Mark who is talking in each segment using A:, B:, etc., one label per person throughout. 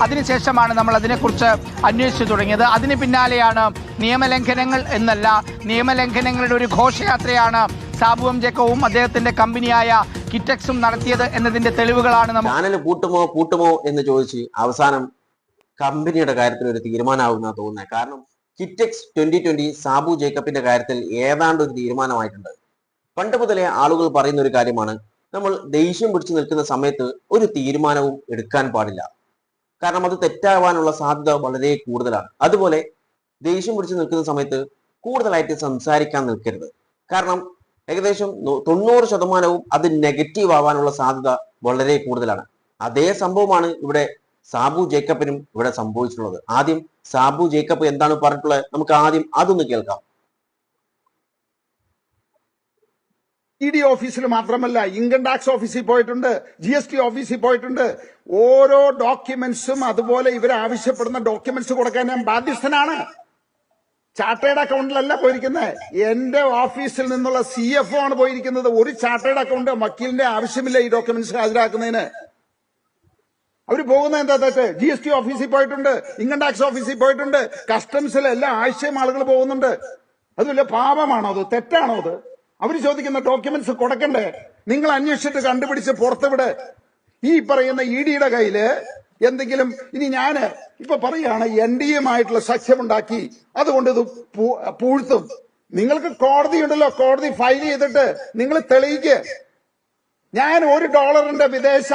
A: അതിനുശേഷമാണ് നമ്മൾ അതിനെക്കുറിച്ച് അന്വേഷിച്ചു തുടങ്ങിയത്. അതിന് പിന്നാലെയാണ് നിയമലംഘനങ്ങൾ എന്നല്ല, നിയമലംഘനങ്ങളുടെ ഒരു ഘോഷയാത്രയാണ് സാബു എം ജേക്കബും അദ്ദേഹത്തിന്റെ കമ്പനിയായ കിറ്റക്സും നടത്തിയത് എന്നതിന്റെ തെളിവുകളാണ് നമ്മൾ.
B: ചാനൽ പൂട്ടുമോ എന്ന് ചോദിച്ച് അവസാനം കമ്പനിയുടെ കാര്യത്തിൽ ഒരു തീരുമാനമാകുന്ന തോന്നുന്നത്. കാരണം കിറ്റക്സ് 2020 സാബു ജേക്കബിന്റെ കാര്യത്തിൽ ഏതാണ്ട് ഒരു തീരുമാനമായിട്ടുണ്ട്. പണ്ട് മുതലേ ആളുകൾ പറയുന്ന ഒരു കാര്യമാണ്, നമ്മൾ ദേഷ്യം പിടിച്ചു നിൽക്കുന്ന സമയത്ത് ഒരു തീരുമാനവും എടുക്കാൻ പാടില്ല. കാരണം അത് തെറ്റാവാനുള്ള സാധ്യത വളരെ കൂടുതലാണ്. അതുപോലെ ദേഷ്യം പിടിച്ചു നിൽക്കുന്ന സമയത്ത് കൂടുതലായിട്ട് സംസാരിക്കാൻ നിൽക്കരുത്. കാരണം ഏകദേശം 90% അത് നെഗറ്റീവ് ആവാനുള്ള സാധ്യത വളരെ കൂടുതലാണ്. അതേ സംഭവമാണ് ഇവിടെ സാബു ജേക്കബിനും ഇവിടെ സംഭവിച്ചിട്ടുള്ളത്. ആദ്യം സാബു ജേക്കബ് എന്താണ് പറഞ്ഞിട്ടുള്ളത്, നമുക്ക് ആദ്യം അതൊന്ന് കേൾക്കാം.
C: ED ഓഫീസിൽ മാത്രമല്ല, ഇൻകം ടാക്സ് ഓഫീസിൽ പോയിട്ടുണ്ട്, GST ഓഫീസിൽ പോയിട്ടുണ്ട്. ഓരോ ഡോക്യുമെന്റ്സും അതുപോലെ ഇവർ ആവശ്യപ്പെടുന്ന ഡോക്യുമെന്റ്സ് കൊടുക്കാൻ ഞാൻ ബാധ്യസ്ഥനാണ്. ചാർട്ടേഡ് അക്കൗണ്ടിലല്ല പോയിരിക്കുന്നത്, എന്റെ ഓഫീസിൽ നിന്നുള്ള CFO ആണ് പോയിരിക്കുന്നത്. ഒരു ചാർട്ടേഡ് അക്കൗണ്ട് വക്കീലിന്റെ ആവശ്യമില്ല ഈ ഡോക്യുമെന്റ്സ് ഹാജരാക്കുന്നതിന്. അവർ പോകുന്ന എന്താ തെറ്റ്? GST ഓഫീസിൽ പോയിട്ടുണ്ട്, ഇൻകം ടാക്സ് ഓഫീസിൽ പോയിട്ടുണ്ട്, കസ്റ്റംസിൽ എല്ലാ ആഴ്ചയും ആളുകൾ പോകുന്നുണ്ട്. അത് വലിയ പാപമാണോ? അത് തെറ്റാണോ? അത് അവർ ചോദിക്കുന്ന ഡോക്യുമെന്റ്സ് കൊടുക്കണ്ടേ? നിങ്ങൾ അന്വേഷിച്ചിട്ട് കണ്ടുപിടിച്ച് പുറത്തുവിട്. ഈ പറയുന്ന EDയുടെ കയ്യില് എന്തെങ്കിലും, ഇനി ഞാന് ഇപ്പൊ പറയാണ് NDAയുമായിട്ടുള്ള സഖ്യമുണ്ടാക്കി അതുകൊണ്ട് ഇത് പൂഴ്ത്തും. നിങ്ങൾക്ക് കോടതി ഉണ്ടല്ലോ, കോടതി ഫയൽ ചെയ്തിട്ട് നിങ്ങൾ തെളിയിക്ക്. ഞാൻ $1 വിദേശ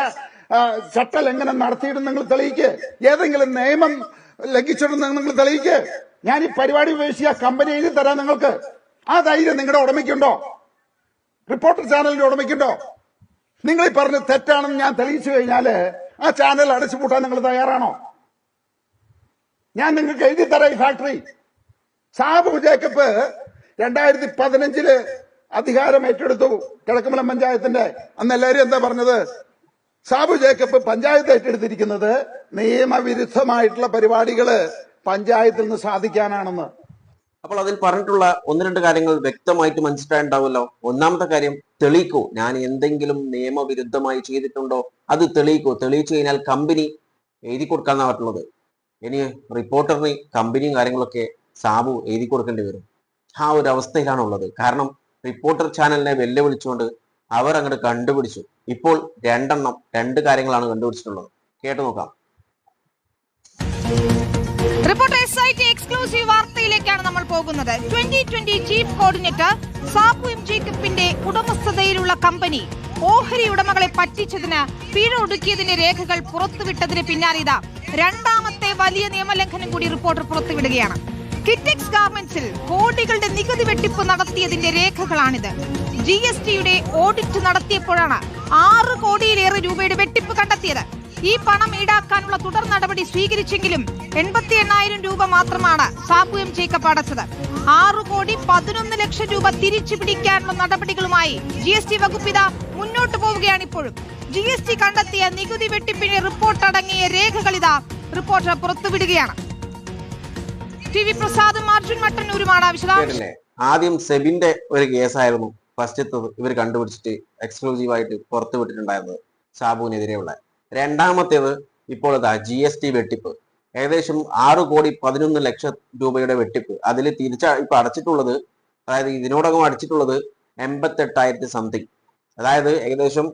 C: ചട്ടലംഘനം നടത്തിയിട്ട് നിങ്ങൾ തെളിയിക്ക്. ഏതെങ്കിലും നിയമം ലംഘിച്ചിട്ടുണ്ടെന്ന് നിങ്ങൾ തെളിയിക്ക്. ഞാൻ ഈ പരിപാടി ഉപേക്ഷിച്ച് ആ കമ്പനി എഴുതി തരാം നിങ്ങൾക്ക്. ആ ധൈര്യം നിങ്ങളുടെ ഉടമയ്ക്കുണ്ടോ? റിപ്പോർട്ടർ ചാനലിന്റെ ഉടമയ്ക്കുണ്ടോ? നിങ്ങൾ ഈ പറഞ്ഞ് തെറ്റാണെന്ന് ഞാൻ തെളിയിച്ചു കഴിഞ്ഞാല് ആ ചാനൽ അടച്ചുപൂട്ടാൻ നിങ്ങൾ തയ്യാറാണോ? ഞാൻ നിങ്ങൾക്ക് എഴുതി തരാം ഈ ഫാക്ടറി. സാബു ജേക്കബ് 2015 അധികാരം ഏറ്റെടുത്തു കിഴക്കുമലം പഞ്ചായത്തിന്റെ. അന്ന് എല്ലാവരും എന്താ പറഞ്ഞത്? സാബു ജേക്കബ് പഞ്ചായത്ത് ഏറ്റെടുത്തിരിക്കുന്നത് നിയമവിരുദ്ധമായിട്ടുള്ള പരിപാടികള് പഞ്ചായത്തിൽ നിന്ന് സാധിക്കാനാണെന്ന്.
B: അപ്പോൾ അതിൽ പറഞ്ഞിട്ടുള്ള 1-2 കാര്യങ്ങൾ വ്യക്തമായിട്ട് മനസ്സിലായിട്ടുണ്ടാവുമല്ലോ. ഒന്നാമത്തെ കാര്യം, തെളിയിക്കൂ. ഞാൻ എന്തെങ്കിലും നിയമവിരുദ്ധമായി ചെയ്തിട്ടുണ്ടോ അത് തെളിയിക്കൂ. തെളിയിച്ചു കഴിഞ്ഞാൽ കമ്പനി എഴുതി കൊടുക്കാന്നാ പറ്റുള്ളത്. ഇനി റിപ്പോർട്ടറിന് കമ്പനിയും കാര്യങ്ങളൊക്കെ സാബു എഴുതി കൊടുക്കേണ്ടി വരും. ആ ഒരു അവസ്ഥയിലാണുള്ളത്. കാരണം റിപ്പോർട്ടർ ചാനലിനെ വെല്ലുവിളിച്ചുകൊണ്ട് അവർ അങ്ങോട്ട് കണ്ടുപിടിച്ചു. ഇപ്പോൾ 2 കാര്യങ്ങളാണ് കണ്ടുപിടിച്ചിട്ടുള്ളത്. കേട്ടു നോക്കാം.
D: റിപ്പോർട്ടർ SIT എക്സ്ക്ലൂസീവ് വാർത്തയിലേക്കാണ് നമ്മൾ പോകുന്നത്. 2020 ചീഫ് കോർഡിനേറ്റർ സാബു എം ജേക്കബിന്റെ ഉടമസ്ഥതയിലുള്ള കമ്പനി ഓഹരി ഉടമകളെ പറ്റിച്ചതിന് പിഴ ഒടുക്കിയതിന്റെ രേഖകൾ പുറത്തുവിട്ടതിന് പിന്നാലെ ഇതാ രണ്ടാമത്തെ വലിയ നിയമലംഘനം കൂടി റിപ്പോർട്ടർ പുറത്തുവിടുകയാണ്. കിറ്റക്സ് ഗാർമെന്റ്സിൽ കോടികളുടെ നികുതി വെട്ടിപ്പ് നടത്തിയതിന്റെ രേഖകളാണിത്. GSTയുടെ ഓഡിറ്റ് നടത്തിയപ്പോഴാണ് 6 കോടിയിലേറെ രൂപയുടെ വെട്ടിപ്പ് കണ്ടെത്തിയത്. ഈ പണം ഈടാക്കാനുള്ള തുടർ നടപടി സ്വീകരിച്ചെങ്കിലും 88,000 രൂപ മാത്രമാണ് സാബു എം ജേക്കബ് അടച്ചത്. 6,11 ലക്ഷം രൂപ തിരിച്ചു പിടിക്കാനുള്ള നടപടികളുമായി GST വകുപ്പ് ഇതാ മുന്നോട്ട് പോവുകയാണ്. ഇപ്പോഴും GST കണ്ടെത്തിയ നികുതി വെട്ടിപ്പിന്റെ റിപ്പോർട്ട് അടങ്ങിയ രേഖകൾ ഇതാ റിപ്പോർട്ടർ പുറത്തുവിടുകയാണ്. TV പ്രസാദും അർജുൻ മട്ടന്നൂരുമാണ് വിശദാംശം.
B: ആദ്യം സെബിന്റെ ഒരു കേസായിരുന്നു ഫസ്റ്റത്തെ ഇവർ കണ്ടുപിടിച്ചിട്ട് എക്സ്ക്ലൂസീവായിട്ട് പുറത്തുവിട്ടിട്ടുണ്ടായിരുന്നത് സാബുവിനെതിരെയുള്ള. രണ്ടാമത്തേത് ഇപ്പോൾ GST വെട്ടിപ്പ്. ഏകദേശം 6,11 ലക്ഷം രൂപയുടെ വെട്ടിപ്പ്. അതിൽ ഇപ്പൊ അടച്ചിട്ടുള്ളത്, അതായത് ഇതിനോടകം അടച്ചിട്ടുള്ളത് 88,000 സംതിങ്. അതായത് ഏകദേശം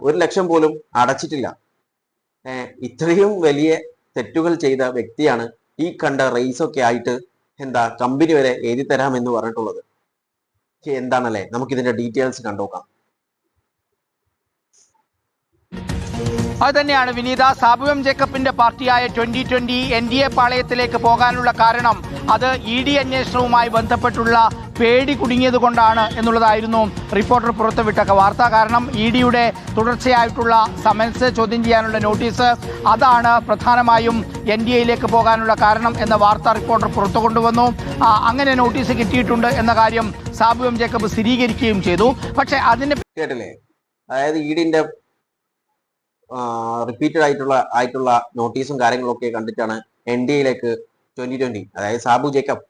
B: 1 ലക്ഷം പോലും അടച്ചിട്ടില്ല. ഇത്രയും വലിയ തെറ്റുകൾ ചെയ്ത വ്യക്തിയാണ് ഈ കണ്ട റേസൊക്കെ ആയിട്ട് കമ്പനി വരെ എഴുതി തരാമെന്ന് പറഞ്ഞിട്ടുള്ളത്. എന്താണല്ലേ, നമുക്കിതിന്റെ ഡീറ്റെയിൽസ് കണ്ടുനോക്കാം.
A: അത് തന്നെയാണ് വിനീത. സാബു എം ജേക്കബിന്റെ പാർട്ടിയായ 2020 NDA പാളയത്തിലേക്ക് പോകാനുള്ള കാരണം അത് ED അന്വേഷണവുമായി ബന്ധപ്പെട്ടുള്ള പേടി കുടുങ്ങിയത് കൊണ്ടാണ് എന്നുള്ളതായിരുന്നു റിപ്പോർട്ടർ പുറത്തുവിട്ട വാർത്ത. കാരണം EDയുടെ തുടർച്ചയായിട്ടുള്ള സമൻസ്, ചോദ്യം ചെയ്യാനുള്ള നോട്ടീസ്, അതാണ് പ്രധാനമായും NDAയിലേക്ക് പോകാനുള്ള കാരണം എന്ന വാർത്ത റിപ്പോർട്ടർ പുറത്തു കൊണ്ടുവന്നു. അങ്ങനെ നോട്ടീസ് കിട്ടിയിട്ടുണ്ട് എന്ന കാര്യം സാബു എം ജേക്കബ് സ്ഥിരീകരിക്കുകയും ചെയ്തു. പക്ഷെ അതിന്
B: കേട്ടില്ലേ, അതായത് EDന്റെ റിപ്പീറ്റഡ് ആയിട്ടുള്ള നോട്ടീസും കാര്യങ്ങളൊക്കെ കണ്ടിട്ടാണ് NDAയിലേക്ക് 2020 അതായത് സാബു ജേക്കബ്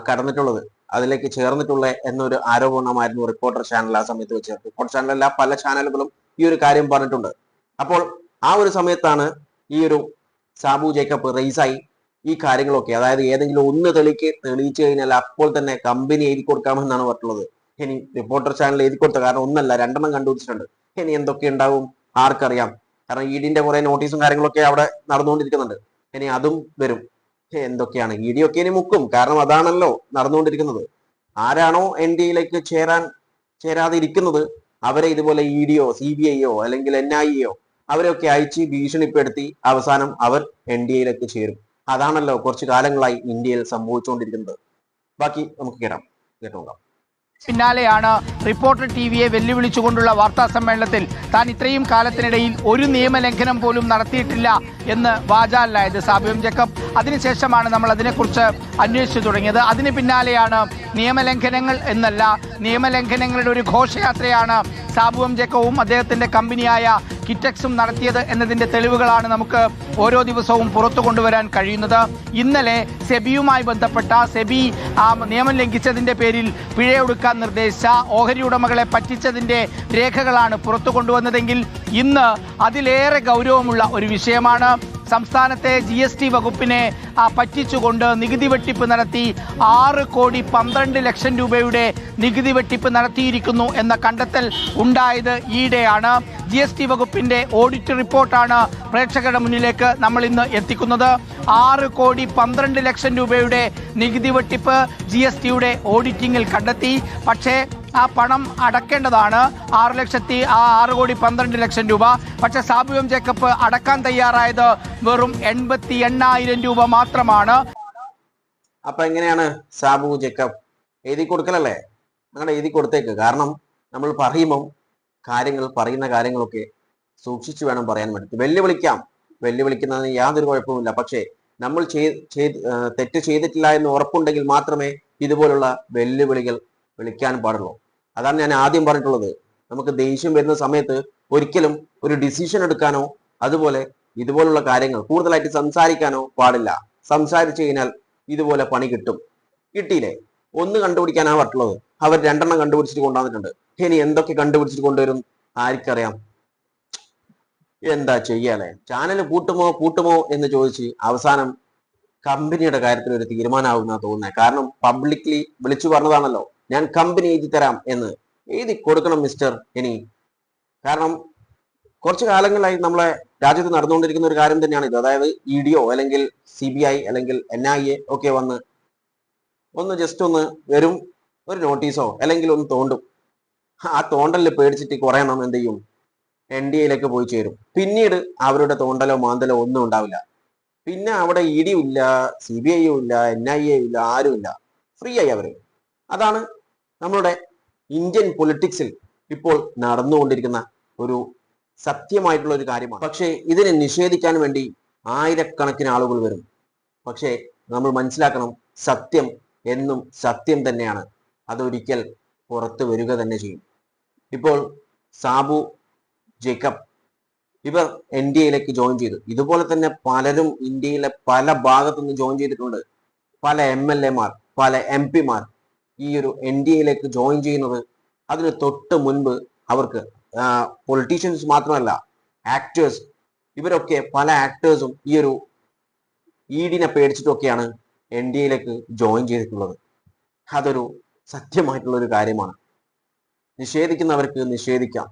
B: കടന്നിട്ടുള്ളത്, അതിലേക്ക് ചേർന്നിട്ടുള്ള എന്നൊരു ആരോപണമായിരുന്നു റിപ്പോർട്ടർ ചാനൽ ആ സമയത്ത് വെച്ച്. റിപ്പോർട്ടർ ചാനലല്ല, പല ചാനലുകളും ഈ ഒരു കാര്യം പറഞ്ഞിട്ടുണ്ട്. അപ്പോൾ ആ ഒരു സമയത്താണ് ഈ ഒരു സാബു ജേക്കബ് റേസായി ഈ കാര്യങ്ങളൊക്കെ, അതായത് ഏതെങ്കിലും ഒന്ന് തെളിയിച്ചു കഴിഞ്ഞാൽ അപ്പോൾ തന്നെ കമ്പനി എഴുതി കൊടുക്കാമെന്നാണ് പറഞ്ഞിട്ടുള്ളത്. ഇനി റിപ്പോർട്ടർ ചാനൽ എഴുതി കൊടുത്ത കാരണം ഒന്നല്ല 2 കണ്ടുപിടിച്ചിട്ടുണ്ട്. ഇനി എന്തൊക്കെ ഉണ്ടാവും ആർക്കറിയാം. കാരണം ഇഡിന്റെ കുറെ നോട്ടീസും കാര്യങ്ങളൊക്കെ അവിടെ നടന്നുകൊണ്ടിരിക്കുന്നുണ്ട്. ഇനി അതും വരും. എന്തൊക്കെയാണ് ഇഡിയൊക്കെ ഇനി മുക്കും. കാരണം അതാണല്ലോ നടന്നുകൊണ്ടിരിക്കുന്നത്. ആരാണോ NDAയിലേക്ക് ചേരാതെ ഇരിക്കുന്നത് അവരെ ഇതുപോലെ EDയോ CBIയോ അല്ലെങ്കിൽ NIAയോ അവരെയൊക്കെ അയച്ച് ഭീഷണിപ്പെടുത്തി അവസാനം അവർ NDAയിലേക്ക് ചേരും. അതാണല്ലോ കുറച്ചു കാലങ്ങളായി ഇന്ത്യയിൽ സംഭവിച്ചുകൊണ്ടിരിക്കുന്നത്. ബാക്കി നമുക്ക് കേട്ടോക്കാം.
A: പിന്നാലെയാണ് റിപ്പോർട്ടർ TVയെ വെല്ലുവിളിച്ചുകൊണ്ടുള്ള വാർത്താ സമ്മേളനത്തിൽ താൻ ഇത്രയും കാലത്തിനിടയിൽ ഒരു നിയമലംഘനം പോലും നടത്തിയിട്ടില്ല എന്ന് വാചാലനായത് സാബു എം ജേക്കബ്. അതിനുശേഷമാണ് നമ്മൾ അതിനെക്കുറിച്ച് അന്വേഷിച്ചു തുടങ്ങിയത്. അതിന് പിന്നാലെയാണ് നിയമലംഘനങ്ങൾ എന്നല്ല, നിയമലംഘനങ്ങളുടെ ഒരു ഘോഷയാത്രയാണ് സാബു എം ജേക്കബും അദ്ദേഹത്തിന്റെ കമ്പനിയായ കിറ്റക്സും നടത്തിയത് എന്നതിന്റെ തെളിവുകളാണ് നമുക്ക് ഓരോ ദിവസവും പുറത്തു കൊണ്ടുവരാൻ കഴിയുന്നത്. ഇന്നലെ സെബിയുമായി ബന്ധപ്പെട്ട സെബി നിയമം ലംഘിച്ചതിന്റെ പേരിൽ പിഴയൊടുക്കാൻ നിർദ്ദേശിച്ച ഓഹരി ഉടമകളെ പറ്റിച്ചതിന്റെ രേഖകളാണ് പുറത്തു കൊണ്ടുവന്നതെങ്കിൽ ഇന്ന് അതിലേറെ ഗൗരവമുള്ള ഒരു വിഷയമാണ്. സംസ്ഥാനത്തെ GST വകുപ്പിനെ പറ്റിച്ചുകൊണ്ട് നികുതി വെട്ടിപ്പ് നടത്തി 6,12,00,000 രൂപയുടെ നികുതി വെട്ടിപ്പ് നടത്തിയിരിക്കുന്നു എന്ന കണ്ടെത്തൽ ഉണ്ടായത് ഈയിടെയാണ്. GST വകുപ്പിന്റെ ഓഡിറ്റ് റിപ്പോർട്ടാണ് പ്രേക്ഷകരുടെ മുന്നിലേക്ക് നമ്മൾ ഇന്ന് എത്തിക്കുന്നത്. 6,12,00,000 രൂപയുടെ നികുതി വെട്ടിപ്പ് GSTയുടെ ഓഡിറ്റിംഗിൽ കണ്ടെത്തി. പക്ഷേ ആ പണം അടക്കേണ്ടതാണ് 6,12,00,000 രൂപ. പക്ഷെ സാബു എം ജേക്കബ് അടക്കാൻ തയ്യാറായത് വെറും 88,000 രൂപ മാത്രമാണ്.
B: അപ്പൊ എങ്ങനെയാണ് സാബു ജേക്കബ് എഴുതി കൊടുക്കലല്ലേ? അങ്ങനെ എഴുതി കൊടുത്തേക്ക്. കാരണം നമ്മൾ പറയുന്ന കാര്യങ്ങളൊക്കെ സൂക്ഷിച്ചു വേണം പറയാൻ വേണ്ടി. വെല്ലുവിളിക്കുന്നതിന് യാതൊരു കുഴപ്പമില്ല. പക്ഷേ നമ്മൾ തെറ്റ് ചെയ്തിട്ടില്ല എന്ന് ഉറപ്പുണ്ടെങ്കിൽ മാത്രമേ ഇതുപോലുള്ള വെല്ലുവിളികൾ വിളിക്കാൻ പാടുള്ളൂ. അതാണ് ഞാൻ ആദ്യം പറഞ്ഞിട്ടുള്ളത്. നമുക്ക് ദേഷ്യം വരുന്ന സമയത്ത് ഒരിക്കലും ഒരു ഡിസിഷൻ എടുക്കാനോ അതുപോലെ ഇതുപോലുള്ള കാര്യങ്ങൾ കൂടുതലായിട്ട് സംസാരിക്കാനോ പാടില്ല. സംസാരിച്ചു കഴിഞ്ഞാൽ ഇതുപോലെ പണി കിട്ടിയില്ലേ? ഒന്ന് കണ്ടുപിടിക്കാനാണ് പറ്റുള്ളത്. അവർ 2 കണ്ടുപിടിച്ചിട്ട് കൊണ്ടുവന്നിട്ടുണ്ട്. ഇനി എന്തൊക്കെ കണ്ടുപിടിച്ചിട്ട് കൊണ്ടുവരും ആർക്കറിയാം. എന്താ ചെയ്യാലേ? ചാനൽ പൂട്ടുമോ എന്ന് ചോദിച്ച് അവസാനം കമ്പനിയുടെ കാര്യത്തിൽ ഒരു തീരുമാനമാകുന്ന തോന്നുന്നത്. കാരണം പബ്ലിക്ലി വിളിച്ചു പറഞ്ഞതാണല്ലോ, ഞാൻ കമ്പനി എഴുതി തരാം എന്ന്. എഴുതി കൊടുക്കണം മിസ്റ്റർ. ഇനി കാരണം കുറച്ചു കാലങ്ങളായി നമ്മളെ രാജ്യത്ത് നടന്നുകൊണ്ടിരിക്കുന്ന ഒരു കാര്യം തന്നെയാണ് ഇത്. അതായത് EDയോ അല്ലെങ്കിൽ CBI അല്ലെങ്കിൽ NIA ഒക്കെ വന്ന് ജസ്റ്റ് ഒന്ന് വരും, ഒരു നോട്ടീസോ അല്ലെങ്കിൽ ഒന്ന് തോണ്ടും. ആ തോണ്ടലിൽ പേടിച്ചിട്ട് കുറെ എണ്ണം എന്ത് ചെയ്യും, NDAയിലേക്ക് പോയി ചേരും. പിന്നീട് അവരുടെ തോണ്ടലോ മാന്തലോ ഒന്നും ഉണ്ടാവില്ല. പിന്നെ അവിടെ EDയും ഇല്ല, CBIയും ഇല്ല, NIAയും ഇല്ല, ആരുമില്ല. ഫ്രീ ആയി അവര്. അതാണ് നമ്മളുടെ ഇന്ത്യൻ പൊളിറ്റിക്സിൽ ഇപ്പോൾ നടന്നുകൊണ്ടിരിക്കുന്ന ഒരു സത്യമായിട്ടുള്ള ഒരു കാര്യമാണ്. പക്ഷേ ഇതിനെ നിഷേധിക്കാൻ വേണ്ടി ആയിരക്കണക്കിന് ആളുകൾ വരും. പക്ഷേ നമ്മൾ മനസ്സിലാക്കണം, സത്യം എന്നും സത്യം തന്നെയാണ്. അതൊരിക്കൽ പുറത്തു വരിക തന്നെ ചെയ്യും. ഇപ്പോൾ സാബു ജേക്കബ് ഇവർ NDAയിലേക്ക് ജോയിൻ ചെയ്തു. ഇതുപോലെ തന്നെ പലരും ഇന്ത്യയിലെ പല ഭാഗത്തുനിന്ന് ജോയിൻ ചെയ്തിട്ടുണ്ട്. പല MLAമാർ, പല MPമാർ ഈ ഒരു NDAയിലേക്ക് ജോയിൻ ചെയ്യുന്നത് അതിന് തൊട്ട് മുൻപ് അവർക്ക് പൊളിറ്റീഷ്യൻസ് മാത്രമല്ല, ആക്ടേഴ്സ്, ഇവരൊക്കെ പല ആക്ടേഴ്സും ഈ ഒരു EDനെ പേടിച്ചിട്ടൊക്കെയാണ് NDAയിലേക്ക് ജോയിൻ ചെയ്തിട്ടുള്ളത്. അതൊരു സത്യമായിട്ടുള്ള ഒരു കാര്യമാണ്. നിഷേധിക്കുന്നവർക്ക് നിഷേധിക്കാം.